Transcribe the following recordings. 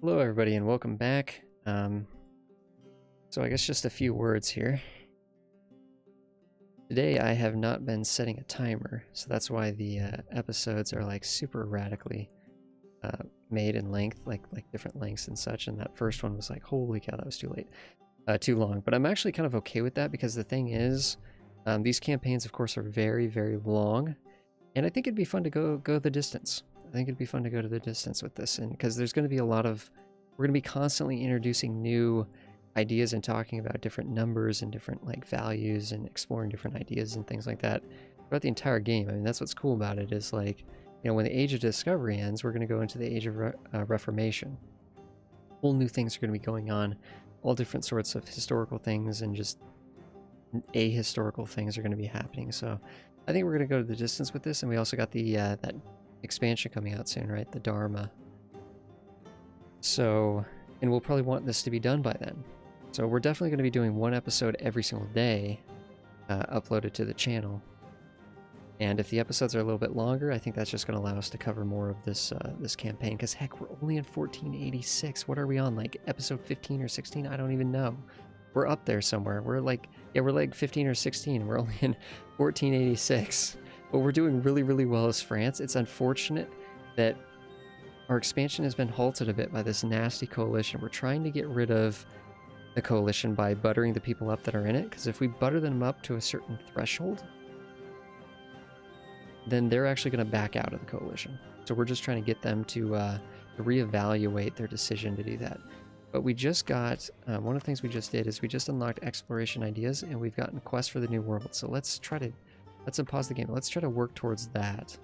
Hello everybody and welcome back. So I guess just a few words here. Today I have not been setting a timer, so that's why the episodes are like super radically made in length, like different lengths and such, and that first one was like, holy cow, that was too late. Too long. But I'm actually kind of okay with that because the thing is, these campaigns of course are very, very long, and I think it'd be fun to go the distance. I think it'd be fun to go to the distance with this, and because there's going to be a lot of, we're going to be constantly introducing new ideas and talking about different numbers and different like values and exploring different ideas and things like that throughout the entire game. I mean, that's what's cool about it is like, you know, when the Age of Discovery ends, we're going to go into the Age of Reformation. Whole new things are going to be going on, all different sorts of historical things and just ahistorical things are going to be happening. So I think we're going to go to the distance with this, and we also got the that expansion coming out soon, right? The Dharma. So, and we'll probably want this to be done by then. So we're definitely going to be doing one episode every single day uploaded to the channel. And if the episodes are a little bit longer, I think that's just going to allow us to cover more of this this campaign. Because heck, we're only in 1486. What are we on? Like episode 15 or 16? I don't even know. We're up there somewhere. We're like, yeah, we're like 15 or 16. We're only in 1486. But we're doing really, really well as France. It's unfortunate that our expansion has been halted a bit by this nasty coalition. We're trying to get rid of the coalition by buttering the people up that are in it, because if we butter them up to a certain threshold, then they're actually going to back out of the coalition. So we're just trying to get them to reevaluate their decision to do that. But we just got, one of the things we just did is we just unlocked exploration ideas, and we've gotten Quest for the New World. So let's unpause the game. Let's try to work towards that.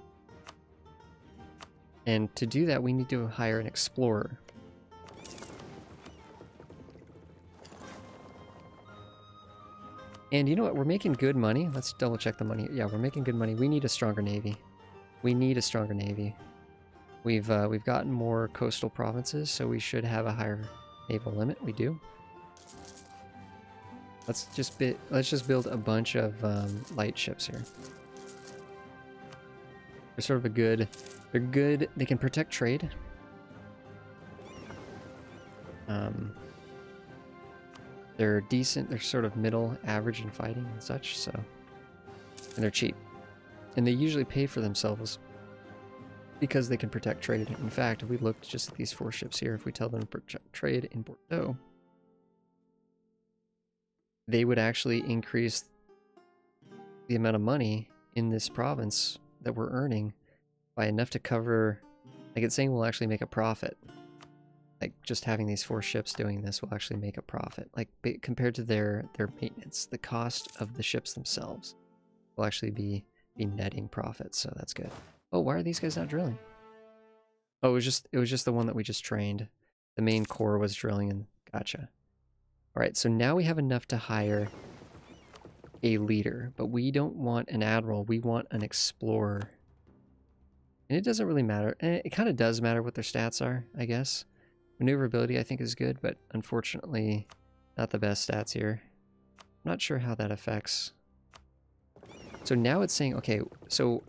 And to do that, we need to hire an explorer. And you know what? We're making good money. Let's double check the money. Yeah, we're making good money. We need a stronger navy. We need a stronger navy. We've gotten more coastal provinces, so we should have a higher naval limit. We do. Let's just build a bunch of light ships here. They're sort of a good. They're good. They can protect trade. They're decent. They're sort of middle average in fighting and such. So, and they're cheap, and they usually pay for themselves because they can protect trade. In fact, if we looked just at these 4 ships here, if we tell them to protect trade in Bordeaux, they would actually increase the amount of money in this province that we're earning by enough to cover, like it's saying we'll actually make a profit. Like just having these 4 ships doing this will actually make a profit. Like compared to their maintenance, the cost of the ships themselves will actually be netting profits. So that's good. Oh, why are these guys not drilling? Oh, it was just the one that we just trained. The main core was drilling, and gotcha. All right, so now we have enough to hire a leader, but we don't want an admiral. We want an explorer. And it doesn't really matter. It kind of does matter what their stats are, I guess. Maneuverability, I think, is good, but unfortunately, not the best stats here. I'm not sure how that affects. So now it's saying, okay, so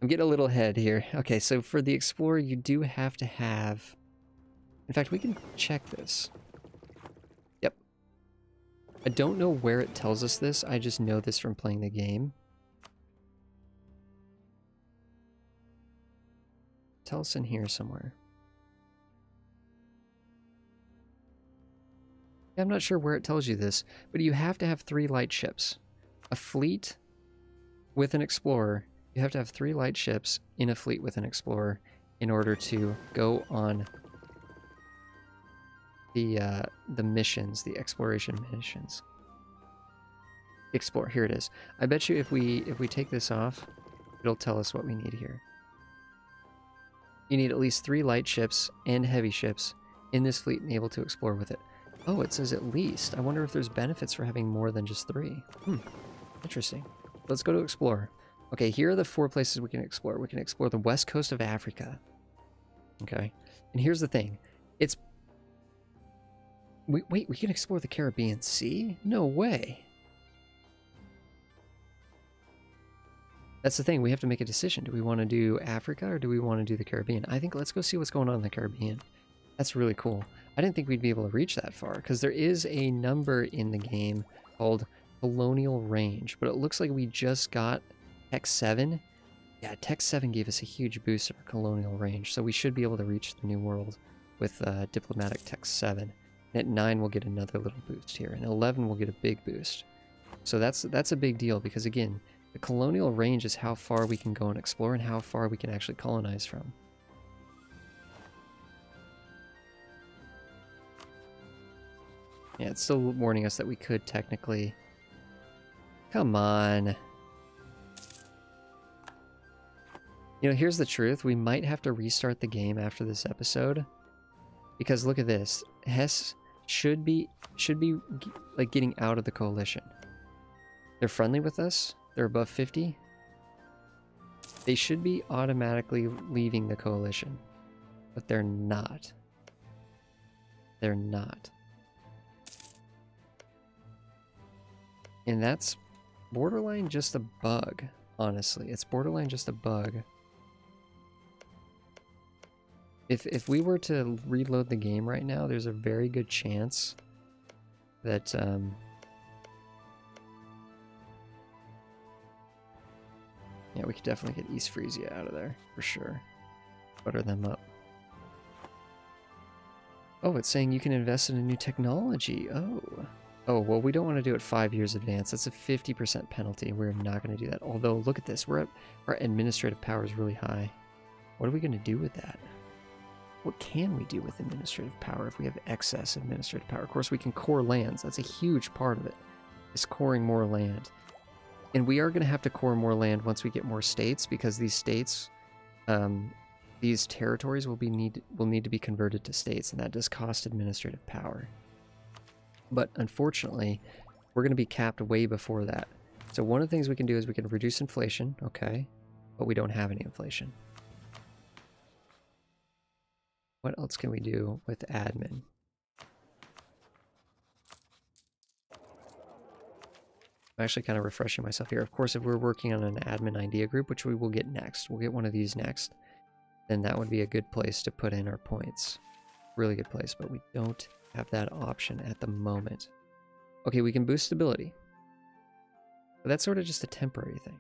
I'm getting a little ahead here. Okay, so for the explorer, you do have to have... In fact, we can check this. Yep. I don't know where it tells us this. I just know this from playing the game. Tell us in here somewhere. I'm not sure where it tells you this, but you have to have 3 light ships. A fleet with an explorer. You have to have 3 light ships in a fleet with an explorer in order to go on the missions, the exploration missions. Explore, here it is. I bet you if we take this off, it'll tell us what we need here. You need at least 3 light ships and heavy ships in this fleet and able to explore with it. Oh, it says at least. I wonder if there's benefits for having more than just 3. Interesting. Let's go to explore. Okay, here are the 4 places we can explore. We can explore the west coast of Africa. Okay, and here's the thing. It's... Wait, we can explore the Caribbean Sea? No way. That's the thing. We have to make a decision. Do we want to do Africa or do we want to do the Caribbean? I think let's go see what's going on in the Caribbean. That's really cool. I didn't think we'd be able to reach that far, because there is a number in the game called Colonial Range, but it looks like we just got Tech 7. Yeah, Tech 7 gave us a huge boost in our Colonial Range, so we should be able to reach the New World with Diplomatic Tech 7. And at 9 we'll get another little boost here, and 11 we'll get a big boost. So that's a big deal, because again, the Colonial Range is how far we can go and explore and how far we can actually colonize from. Yeah, it's still warning us that we could technically... Come on. You know, here's the truth. We might have to restart the game after this episode. Because look at this. Hess should be like getting out of the coalition. They're friendly with us. They're above 50. They should be automatically leaving the coalition. But they're not. They're not. And that's borderline just a bug, honestly. It's borderline just a bug. If we were to reload the game right now, there's a very good chance that yeah, we could definitely get East Frisia out of there for sure. Butter them up. Oh, it's saying you can invest in a new technology. Oh, well, we don't want to do it 5 years advance. That's a 50% penalty. We're not going to do that. Although, look at this. Our administrative power is really high. What are we going to do with that? What can we do with administrative power if we have excess administrative power? Of course, we can core lands. That's a huge part of it, is coring more land. And we are going to have to core more land once we get more states, because these states, these territories will need to be converted to states, and that does cost administrative power. But unfortunately, we're going to be capped way before that. So one of the things we can do is we can reduce inflation, okay, but we don't have any inflation. What else can we do with admin? I'm actually kind of refreshing myself here. Of course, if we're working on an admin idea group, which we will get next, we'll get one of these next, then that would be a good place to put in our points. Really good place, but we don't have that option at the moment. Okay, we can boost stability. But that's sort of just a temporary thing.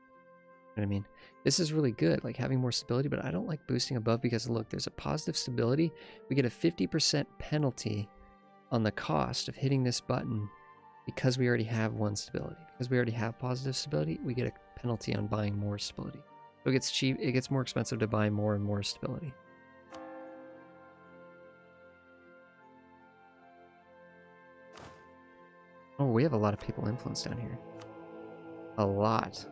You know what I mean? This is really good, like having more stability, but I don't like boosting above because look, there's a positive stability. We get a 50% penalty on the cost of hitting this button because we already have one stability. Because we already have positive stability, we get a penalty on buying more stability. So it gets cheap, it gets more expensive to buy more and more stability. Oh, we have a lot of people influence down here. A lot.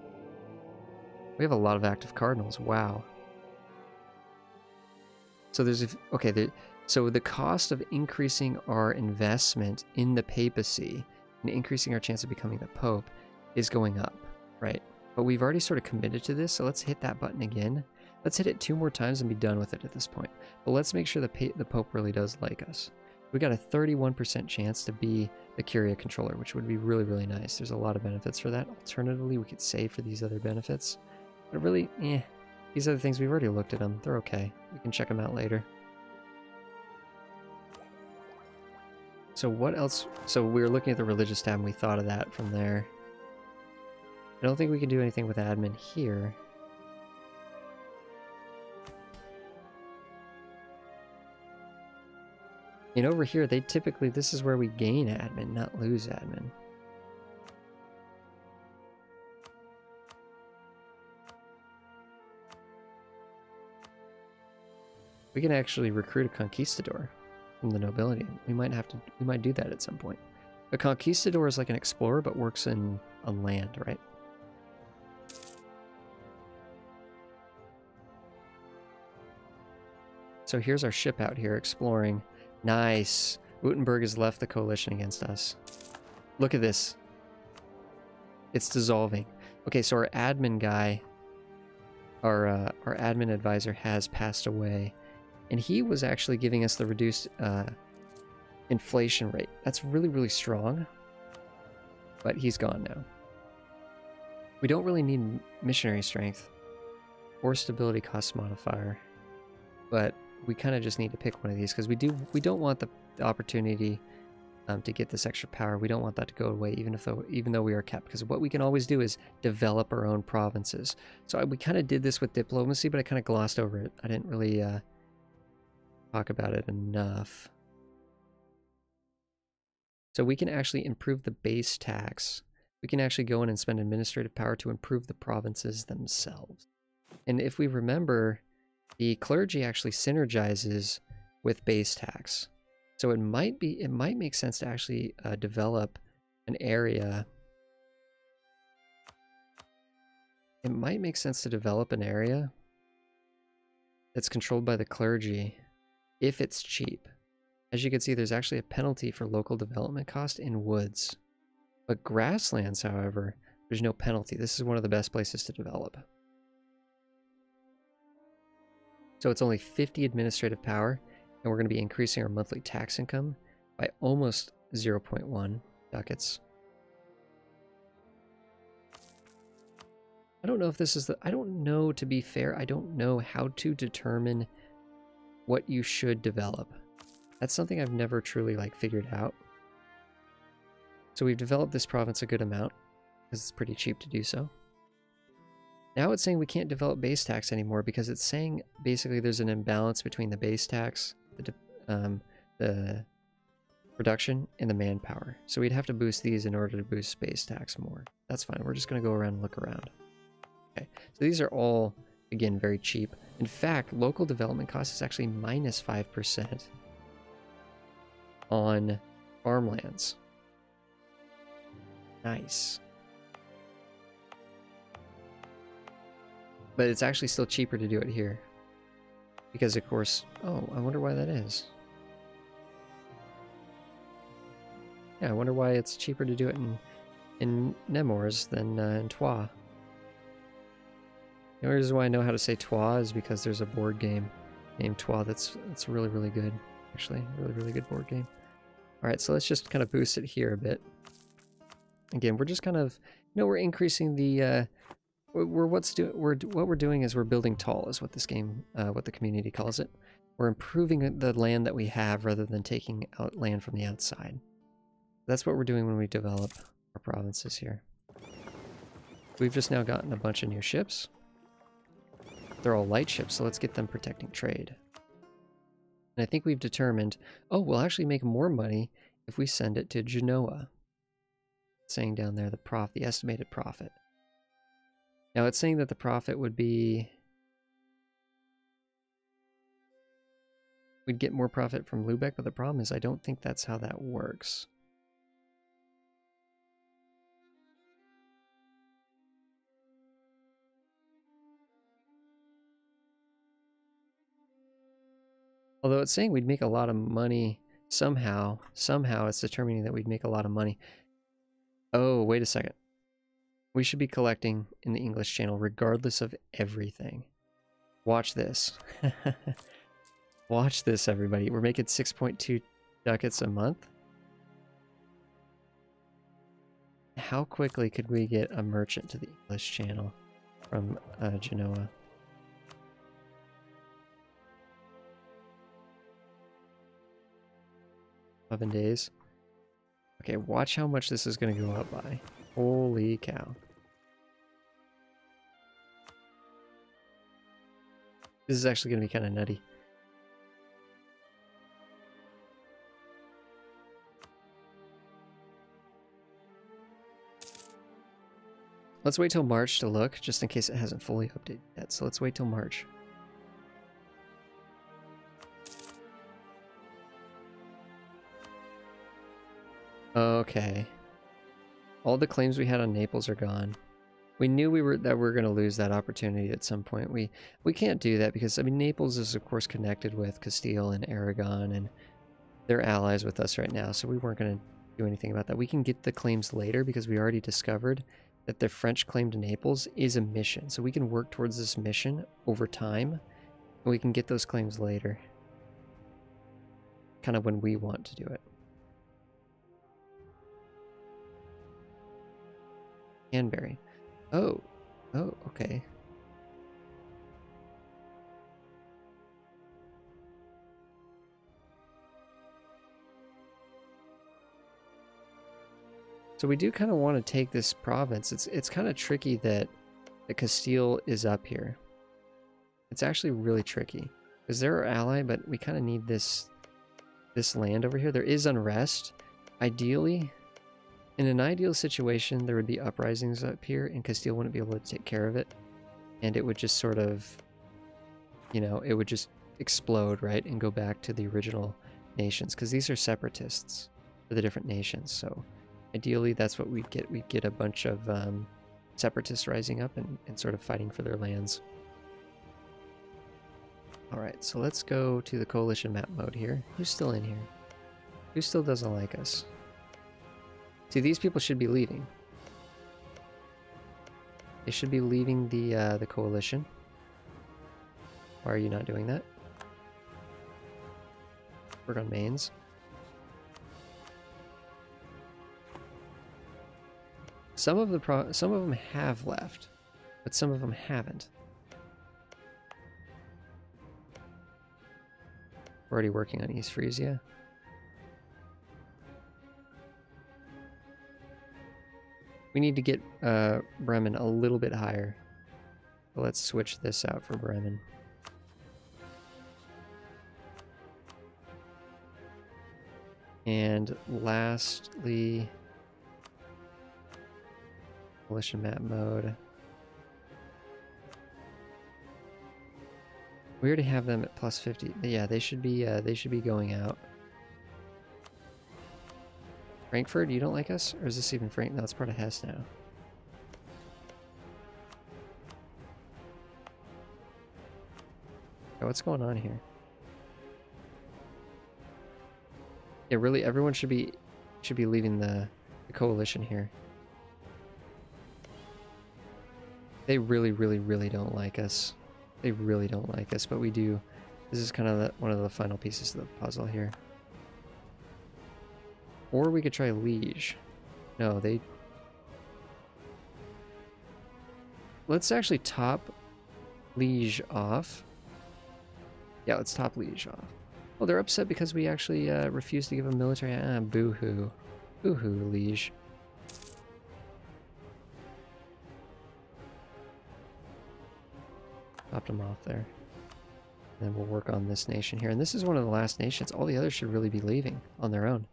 We have a lot of active cardinals. Wow. So there's a, okay, so the cost of increasing our investment in the papacy and increasing our chance of becoming the Pope is going up, right? But we've already sort of committed to this, so let's hit that button again. Let's hit it 2 more times and be done with it at this point. But let's make sure the Pope really does like us. We got a 31% chance to be the Curia controller, which would be really, really nice. There's a lot of benefits for that. Alternatively, we could save for these other benefits. But really, these other things, we've already looked at them. They're okay. We can check them out later. So what else? So we were looking at the religious tab and we thought of that from there. I don't think we can do anything with admin here. And over here, they typically, this is where we gain admin, not lose admin. We can actually recruit a conquistador from the nobility. We might do that at some point. A conquistador is like an explorer, but works on land, right? So here's our ship out here exploring. Nice. Württemberg has left the coalition against us. Look at this. It's dissolving. Okay, so our admin guy, our admin advisor has passed away. And he was actually giving us the reduced inflation rate. That's really, really strong. But he's gone now. We don't really need missionary strength or stability cost modifier. But we kind of just need to pick one of these because we don't want the opportunity to get this extra power. We don't want that to go away, even though we are kept. Because what we can always do is develop our own provinces. So we kind of did this with diplomacy, but I kind of glossed over it. I didn't really talk about it enough. So we can actually improve the base tax. We can actually go in and spend administrative power to improve the provinces themselves. And if we remember, the clergy actually synergizes with base tax. So it might make sense to actually develop an area. It might make sense to develop an area that's controlled by the clergy if it's cheap. As you can see, there's actually a penalty for local development cost in woods. But grasslands, however, there's no penalty. This is one of the best places to develop. So it's only 50 administrative power, and we're going to be increasing our monthly tax income by almost 0.1 ducats. I don't know if this is I don't know, to be fair, I don't know how to determine what you should develop. That's something I've never truly figured out. So we've developed this province a good amount because it's pretty cheap to do so. Now it's saying we can't develop base tax anymore because it's saying basically there's an imbalance between the base tax, the production, and the manpower. So we'd have to boost these in order to boost base tax more. That's fine. We're just going to go around and look around. Okay, so these are all, again, very cheap. In fact, local development cost is actually minus 5% on farmlands. Nice. But it's actually still cheaper to do it here. Because, of course... Oh, I wonder why that is. Yeah, I wonder why it's cheaper to do it in Nemours than in Troyes. The only reason why I know how to say Troyes is because there's a board game named Troyes that's really, really good. Actually, really, really good board game. Alright, so let's just kind of boost it here a bit. Again, we're just kind of... we're increasing the... what we're doing is we're building tall, is what this game, what the community calls it. We're improving the land that we have rather than taking out land from the outside. That's what we're doing when we develop our provinces here. We've just now gotten a bunch of new ships. They're all light ships, so let's get them protecting trade. And I think we've determined, oh, we'll actually make more money if we send it to Genoa. It's saying down there the estimated profit. Now it's saying that the profit would be... We'd get more profit from Lubeck, but the problem is I don't think that's how that works. Although it's saying we'd make a lot of money somehow. Somehow it's determining that we'd make a lot of money. Oh, wait a second. We should be collecting in the English channel regardless of everything. Watch this. Watch this, everybody. We're making 6.2 ducats a month. How quickly could we get a merchant to the English channel from Genoa? $11 days. Okay, watch how much this is going to go up by. Holy cow. This is actually going to be kind of nutty. Let's wait till March to look, just in case it hasn't fully updated yet. So let's wait till March. Okay. All the claims we had on Naples are gone. We knew that we were going to lose that opportunity at some point. We can't do that because, I mean, Naples is, of course, connected with Castile and Aragon, and they're allies with us right now, so we weren't going to do anything about that. We can get the claims later because we already discovered that the French claim to Naples is a mission, so we can work towards this mission over time, and we can get those claims later. Kind of when we want to do it. Canberry. Oh, okay. So we do kind of want to take this province. It's kind of tricky that Castile is up here. It's actually really tricky because they're our ally, but we kind of need this land over here. There is unrest. Ideally, in an ideal situation, there would be uprisings up here, and Castile wouldn't be able to take care of it, and it would just sort of, you know, it would just explode, right, and go back to the original nations, because these are separatists for the different nations. So ideally, that's what we'd get. We'd get a bunch of separatists rising up and sort of fighting for their lands. All right, so let's go to the coalition map mode here. Who's still in here? Who still doesn't like us? See, these people should be leaving. They should be leaving the coalition. Why are you not doing that? Work on mains. Some of them have left, but some of them haven't. We're already working on East Frisia. We need to get Bremen a little bit higher. So let's switch this out for Bremen. And lastly, coalition map mode. We already have them at plus 50. Yeah, they should be going out. Frankfurt, you don't like us? Or is this even Frank? No, it's part of Hesse now. Oh, what's going on here? Yeah, really, everyone should be leaving the coalition here. They really, really, really don't like us. They really don't like us, but we do. This is kind of one of the final pieces of the puzzle here. Or we could try Liege. No, they... Let's actually top Liege off. Yeah, let's top Liege off. Well, they're upset because we actually refused to give them military... boo-hoo. Boo-hoo, Liege. Topped them off there. And then we'll work on this nation here. And this is one of the last nations. All the others should really be leaving on their own.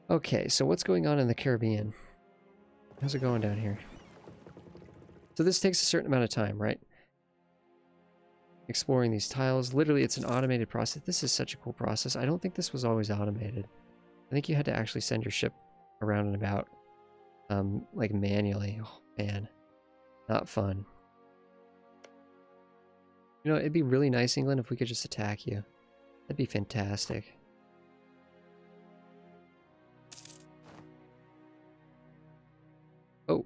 Okay, so what's going on in the Caribbean? How's it going down here? So this takes a certain amount of time, right? Exploring these tiles. Literally, it's an automated process. This is such a cool process. I don't think this was always automated. I think you had to actually send your ship around and about, like manually. Oh, man. Not fun. You know, it'd be really nice, England, if we could just attack you. That'd be fantastic. Oh.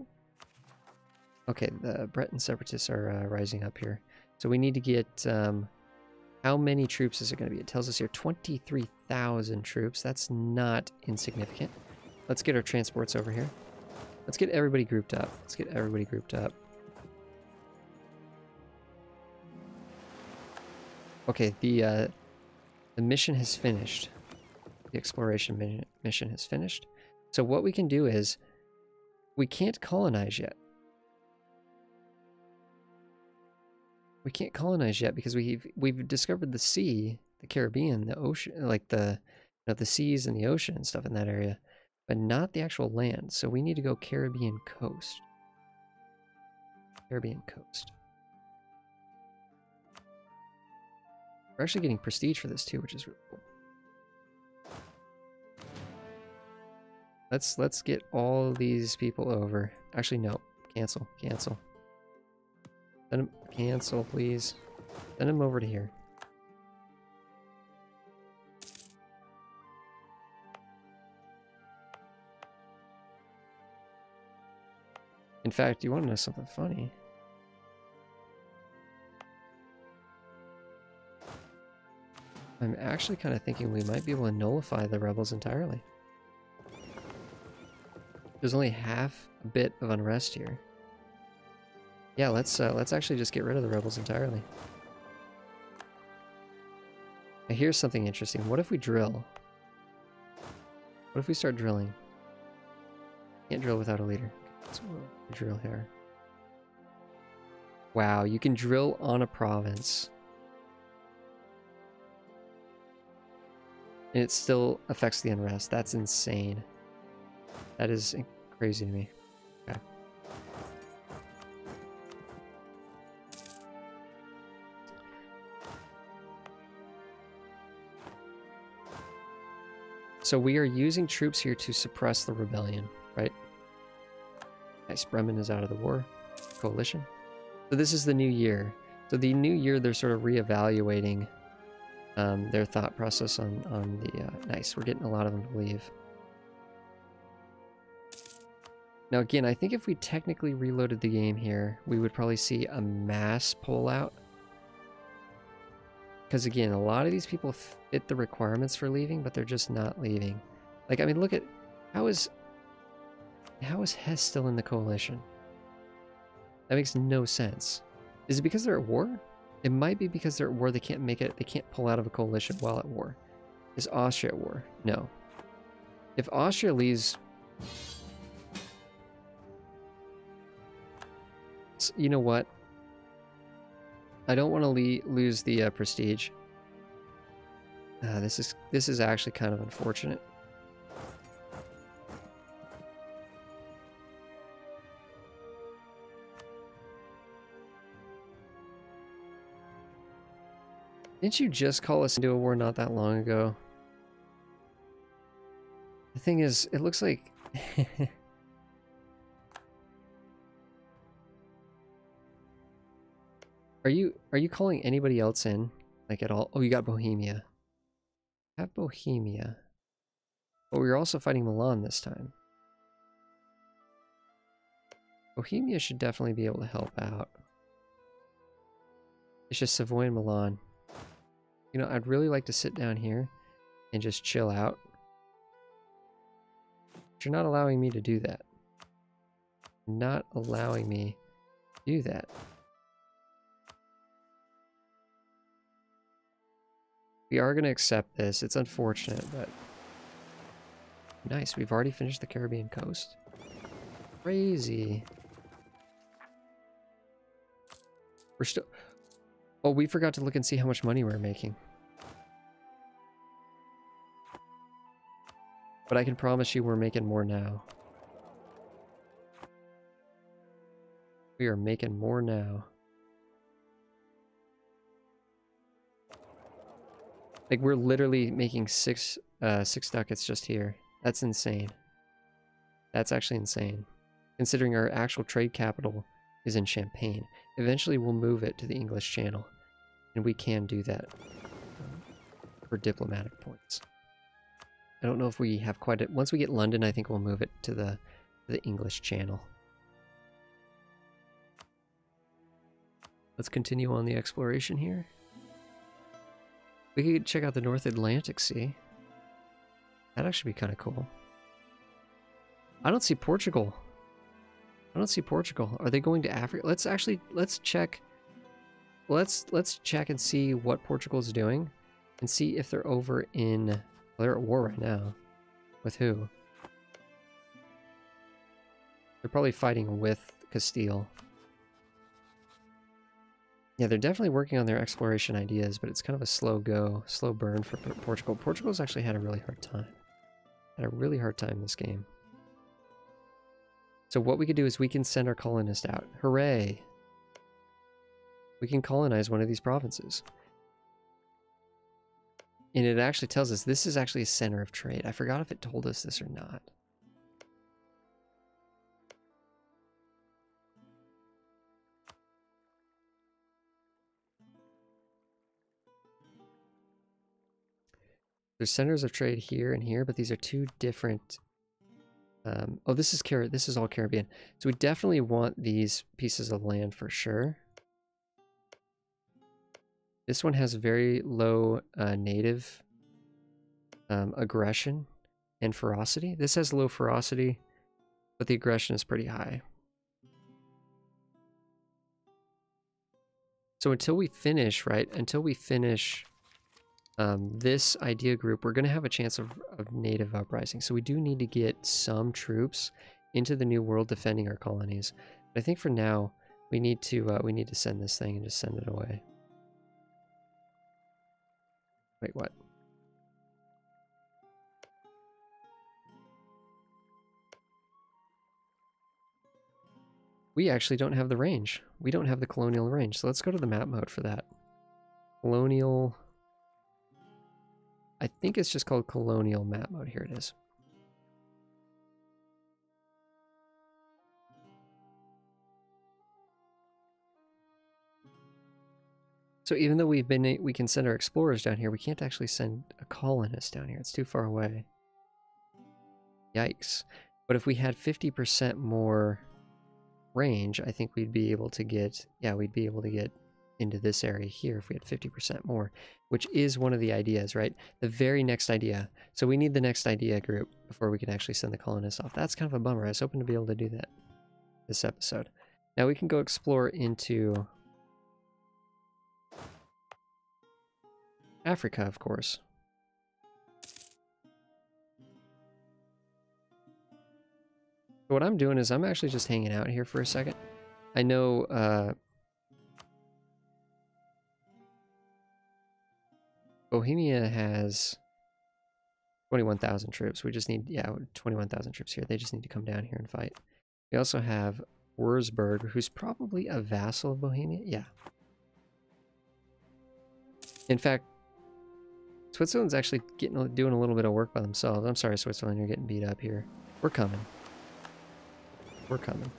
Okay, the Breton separatists are rising up here. So we need to get, how many troops is it going to be? It tells us here 23,000 troops. That's not insignificant. Let's get our transports over here. Let's get everybody grouped up. Let's get everybody grouped up. Okay, the mission has finished. The exploration mission has finished. So what we can do is, we can't colonize yet. We can't colonize yet because we've discovered the sea, the Caribbean, the ocean, like the seas and the ocean and stuff in that area, but not the actual land. So we need to go Caribbean coast. Caribbean coast. We're actually getting prestige for this too, which is really cool. Let's get all these people over. Actually, no. Cancel. Cancel. Send them, cancel, please. Send them over to here. In fact, you want to know something funny? I'm actually kind of thinking we might be able to nullify the rebels entirely. There's only half a bit of unrest here. Yeah, let's actually just get rid of the rebels entirely. Now here's something interesting. What if we drill? What if we start drilling? Can't drill without a leader. So we'll drill here. Wow, you can drill on a province. And it still affects the unrest. That's insane. That is crazy to me. Okay. So we are using troops here to suppress the rebellion, right? Nice, Bremen is out of the war. Coalition. So this is the new year. So the new year, they're sort of reevaluating their thought process on the... nice, we're getting a lot of them to leave. Now again, I think if we technically reloaded the game here, we would probably see a mass pullout. Because again, a lot of these people fit the requirements for leaving, but they're just not leaving. Like, I mean, look at... How is Hesse still in the coalition? That makes no sense. Is it because they're at war? It might be because they're at war, they can't make it, they can't pull out of a coalition while at war. Is Austria at war? No. If Austria leaves... You know what? I don't want to lose the prestige. This is actually kind of unfortunate. Didn't you just call us into a war not that long ago? The thing is, it looks like... Are you calling anybody else in? Like at all? Oh, you got Bohemia. Have Bohemia. But we were also fighting Milan this time. Bohemia should definitely be able to help out. It's just Savoy and Milan. You know, I'd really like to sit down here and just chill out. But you're not allowing me to do that. Not allowing me to do that. We are going to accept this. It's unfortunate, but... Nice, we've already finished the Caribbean coast. Crazy. We're still... Oh, we forgot to look and see how much money we're making. But I can promise you we're making more now. We are making more now. Like, we're literally making six ducats just here. That's insane. That's actually insane. Considering our actual trade capital is in Champagne. Eventually we'll move it to the English Channel. And we can do that for diplomatic points. I don't know if we have quite a... Once we get London, I think we'll move it to the English Channel. Let's continue on the exploration here. We could check out the North Atlantic Sea. That'd actually be kind of cool. I don't see Portugal. I don't see Portugal. Are they going to Africa? Let's check. Let's check and see what Portugal's doing, and see if they're over in... Well, they're at war right now. With who? They're probably fighting with Castile. Yeah, they're definitely working on their exploration ideas, but it's kind of a slow burn for Portugal. Portugal's actually had a really hard time. Had a really hard time this game. So what we could do is we can send our colonist out. Hooray! We can colonize one of these provinces. And it actually tells us this is actually a center of trade. I forgot if it told us this or not. There's centers of trade here and here, but these are two different... oh, this is all Caribbean. So we definitely want these pieces of land for sure. This one has very low native aggression and ferocity. This has low ferocity, but the aggression is pretty high. So until we finish, right? Until we finish... this idea group, we're going to have a chance of native uprising. So we do need to get some troops into the New World defending our colonies. But I think for now, we need to send this thing and just send it away. Wait, what? We actually don't have the range. We don't have the colonial range, so let's go to the map mode for that. Colonial... I think it's just called colonial map mode. Here it is. So even though we can send our explorers down here, we can't actually send a colonist down here. It's too far away. Yikes. But if we had 50% more range, I think we'd be able to get, yeah, we'd be able to get into this area here if we had 50% more, which is one of the ideas, right? The very next idea. So we need the next idea group before we can actually send the colonists off. That's kind of a bummer. I was hoping to be able to do that this episode. Now we can go explore into Africa, of course. So what I'm doing is I'm actually just hanging out here for a second. I know Bohemia has 21,000 troops. We just need, yeah, 21,000 troops here. They just need to come down here and fight. We also have Wurzburg, who's probably a vassal of Bohemia. Yeah. In fact, Switzerland's actually doing a little bit of work by themselves. I'm sorry, Switzerland, you're getting beat up here. We're coming. We're coming.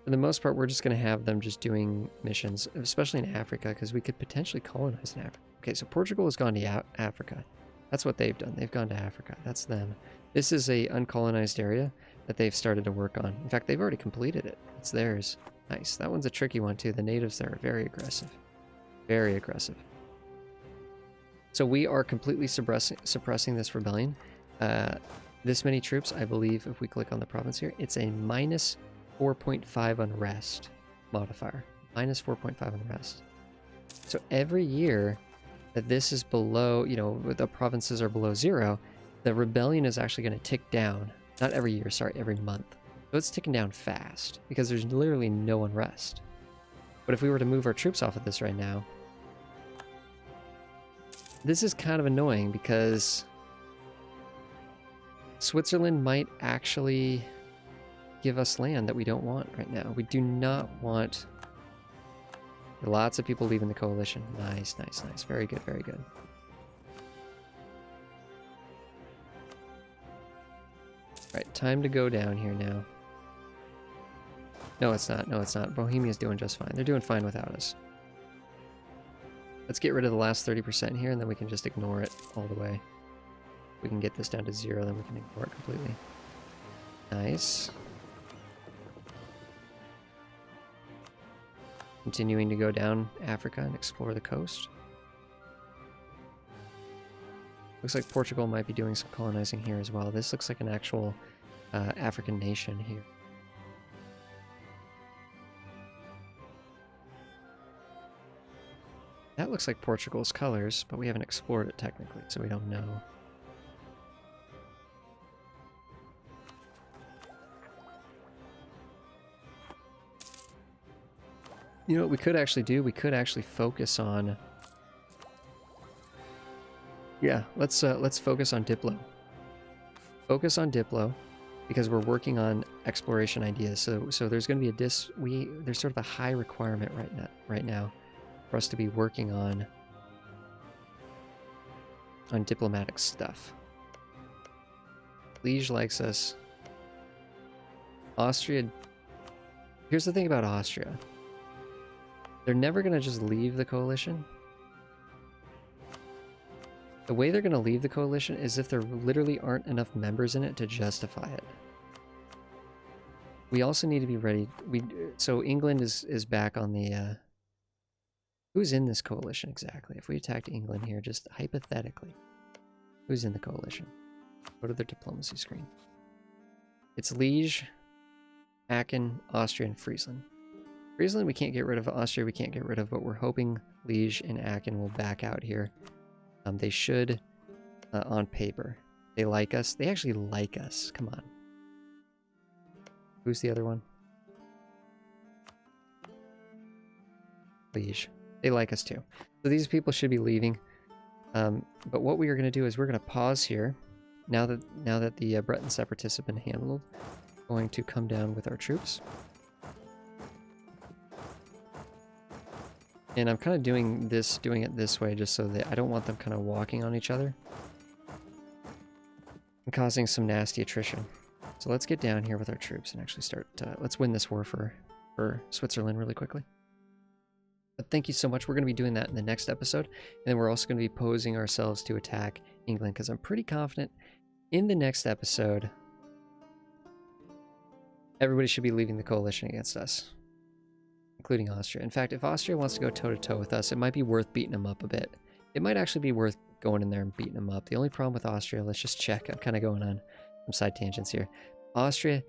For the most part, we're just going to have them just doing missions, especially in Africa, because we could potentially colonize in Africa. Okay, so Portugal has gone to Africa. That's what they've done. They've gone to Africa. That's them. This is a uncolonized area that they've started to work on. In fact, they've already completed it. It's theirs. Nice. That one's a tricky one, too. The natives there are very aggressive. Very aggressive. So we are completely suppressing this rebellion. This many troops, I believe, if we click on the province here, it's a minus 4.5 unrest modifier. Minus 4.5 unrest. So every year that this is below, you know, the provinces are below 0, the rebellion is actually going to tick down. Not every year, sorry, every month. So it's ticking down fast because there's literally no unrest. But if we were to move our troops off of this right now, this is kind of annoying because Switzerland might actually give us land that we don't want right now. We do not want lots of people leaving the coalition. Nice, nice, nice. Very good, very good. Right, time to go down here now. No, it's not. No, it's not. Bohemia's doing just fine. They're doing fine without us. Let's get rid of the last 30% here, and then we can just ignore it all the way. If we can get this down to 0, then we can ignore it completely. Nice. Continuing to go down Africa and explore the coast. Looks like Portugal might be doing some colonizing here as well. This looks like an actual African nation here. That looks like Portugal's colors, but we haven't explored it technically, so we don't know. You know what we could actually do? We could actually focus on... Yeah, let's focus on Diplo. Focus on Diplo, because we're working on exploration ideas. So there's going to be there's sort of a high requirement right now for us to be working on diplomatic stuff. Liege likes us. Austria. Here's the thing about Austria. They're never going to just leave the coalition. The way they're going to leave the coalition is if there literally aren't enough members in it to justify it. We also need to be ready. So England is back on the... who's in this coalition exactly? If we attacked England here, just hypothetically, who's in the coalition? Go to their diplomacy screen. It's Liege, Aachen, Austria, and Friesland. Friesland we can't get rid of. Austria we can't get rid of, but we're hoping Liege and Aachen will back out here. They should on paper. They like us. They actually like us. Come on. Who's the other one? Liege. They like us too. So these people should be leaving. But what we are going to do is we're going to pause here. Now that the Breton separatists have been handled, we're going to come down with our troops. And I'm kind of doing it this way just so that I don't want them kind of walking on each other and causing some nasty attrition. So let's get down here with our troops and actually start, let's win this war for Switzerland really quickly. But thank you so much. We're going to be doing that in the next episode. And then we're also going to be posing ourselves to attack England because I'm pretty confident in the next episode, everybody should be leaving the coalition against us, including Austria. In fact, if Austria wants to go toe-to-toe with us, it might be worth beating them up a bit. It might actually be worth going in there and beating them up. The only problem with Austria, let's just check. I'm kind of going on some side tangents here. Austria,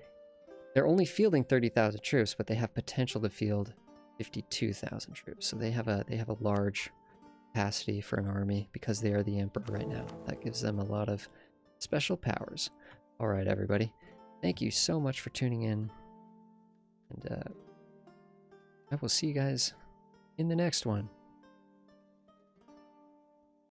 they're only fielding 30,000 troops, but they have potential to field 52,000 troops. So they have a large capacity for an army because they are the emperor right now. That gives them a lot of special powers. All right, everybody. Thank you so much for tuning in. And I will see you guys in the next one.